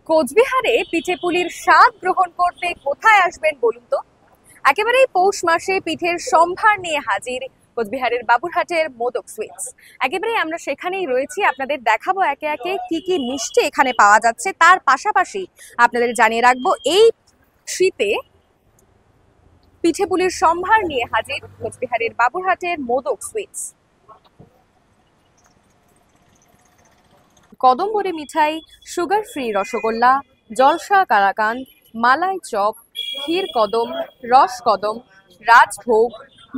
কোচবিহারে পিঠেপুলির স্বাদ গ্রহণ করতে কোথায় আসবেন বলুন তো? একেবারেই পৌষ মাসে পিঠের সম্ভার নিয়ে হাজির কোচবিহারের বাবুরহাটের মোদক সুইটস। একেবারে আমরা সেখানেই রয়েছি, আপনাদের দেখাবো একে একে কি কি মিষ্টি এখানে পাওয়া যাচ্ছে। তার পাশাপাশি আপনাদের জানিয়ে রাখবো এই শীতে পিঠেপুলির সম্ভার নিয়ে হাজির কোচবিহারের বাবুরহাটের মোদক সুইটস। কদমবড়ি মিঠাই, সুগার ফ্রি রসগোল্লা, জলসা কালাকাঁদ, মালাই চপ, ক্ষীর কদম, রস কদম, রাজভোগ,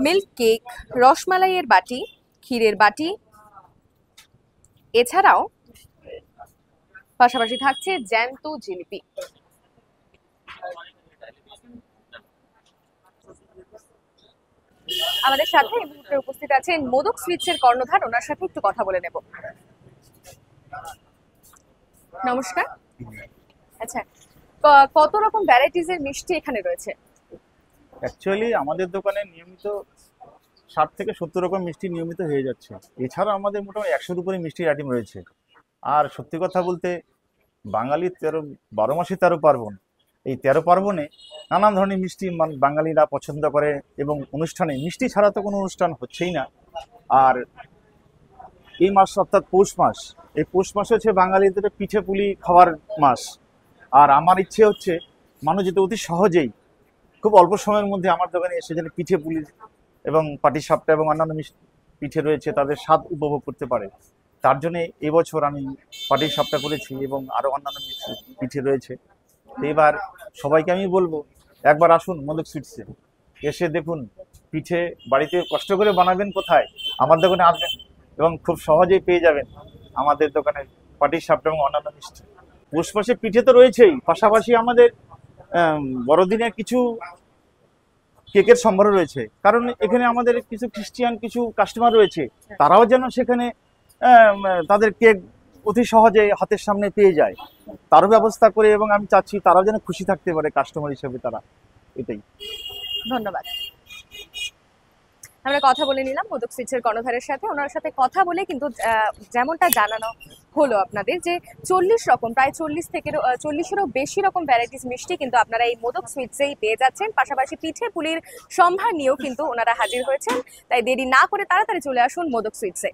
মিল্ক কেক, রসমালাইয়ের বাটি, ক্ষীরের বাটি, এছাড়াও পাশাপাশি থাকছে জ্যান্ত জিলিপি। আমাদের সাথে এই মুহূর্তে উপস্থিত আছেন মোদক সুইটসের কর্ণধার, ওনার সাথে একটু কথা বলে নেব। নমস্কার। আচ্ছা, কত রকম ভ্যারাইটিস এর মিষ্টি এখানে রয়েছে? অ্যাকচুয়ালি আমাদের দোকানে নিয়মিত 60 থেকে 70 রকম মিষ্টি নিয়মিত হয়ে যাচ্ছে। এছাড়া আমাদের মোটামুটি 100-র উপরে মিষ্টির আইটেম রয়েছে। আর সত্যি কথা বলতে বাঙালির 12 মাসে 13 পার্বণ। এই 13 পার্বণে নানান ধরনের মিষ্টি বাঙালিরা পছন্দ করে এবং অনুষ্ঠানে মিষ্টি ছাড়া তো কোনো অনুষ্ঠান হচ্ছেই না। আর এই মাস অর্থাৎ পৌষ মাস, এই পৌষ মাসে হচ্ছে বাঙালিদের পিঠে পুলি খাওয়ার মাস। আর আমার ইচ্ছে হচ্ছে মানুষ যাতে অতি সহজেই খুব অল্প সময়ের মধ্যে আমার দোকানে এসে যেন পিঠে পুলি এবং পাটিসাপটা এবং অন্যান্য পিঠে রয়েছে তাদের স্বাদ উপভোগ করতে পারে। তার জন্য এবছর আমি পাটিসাপটা করেছি এবং আরো অন্যান্য পিঠে রয়েছে। তো এবার সবাইকে আমি বলবো একবার আসুন মোদক সুইটসে, এসে দেখুন পিঠে বাড়িতে কষ্ট করে বানাবেন কোথায়, আমার দোকানে আসবেন এবং খুব সহজেই পেয়ে যাবেন আমাদের দোকানে পাটিসাপটা এবং অন্যান্য মিষ্টি। পৌষ মাসে পিঠে তো রয়েছেই, পাশাপাশি আমাদের বড়দিনের কিছু কেকের সম্ভার রয়েছে, কারণ এখানে আমাদের কিছু খ্রিস্টিয়ান কিছু কাস্টমার রয়েছে, তারাও যেন সেখানে তাদের কেক অতি সহজে হাতের সামনে পেয়ে যায়, তারও ব্যবস্থা করে এবং আমি চাচ্ছি তারাও যেন খুশি থাকতে পারে কাস্টমার হিসেবে তারা। এটাই। ধন্যবাদ। আমরা কথা বলে নিলাম মোদক সুইটসের কর্ণধারের সাথে। ওনার সাথে কথা বলে কিন্তু যেমনটা জানানো হলো আপনাদের যে 40 রকম, প্রায় 40-এরও বেশি রকম ভ্যারাইটিস মিষ্টি কিন্তু আপনারা এই মোদক সুইটসেই পেয়ে যাচ্ছেন। পাশাপাশি পিঠে পুলির সম্ভার নিয়েও কিন্তু ওনারা হাজির হয়েছেন। তাই দেরি না করে তাড়াতাড়ি চলে আসুন মোদক সুইটসে।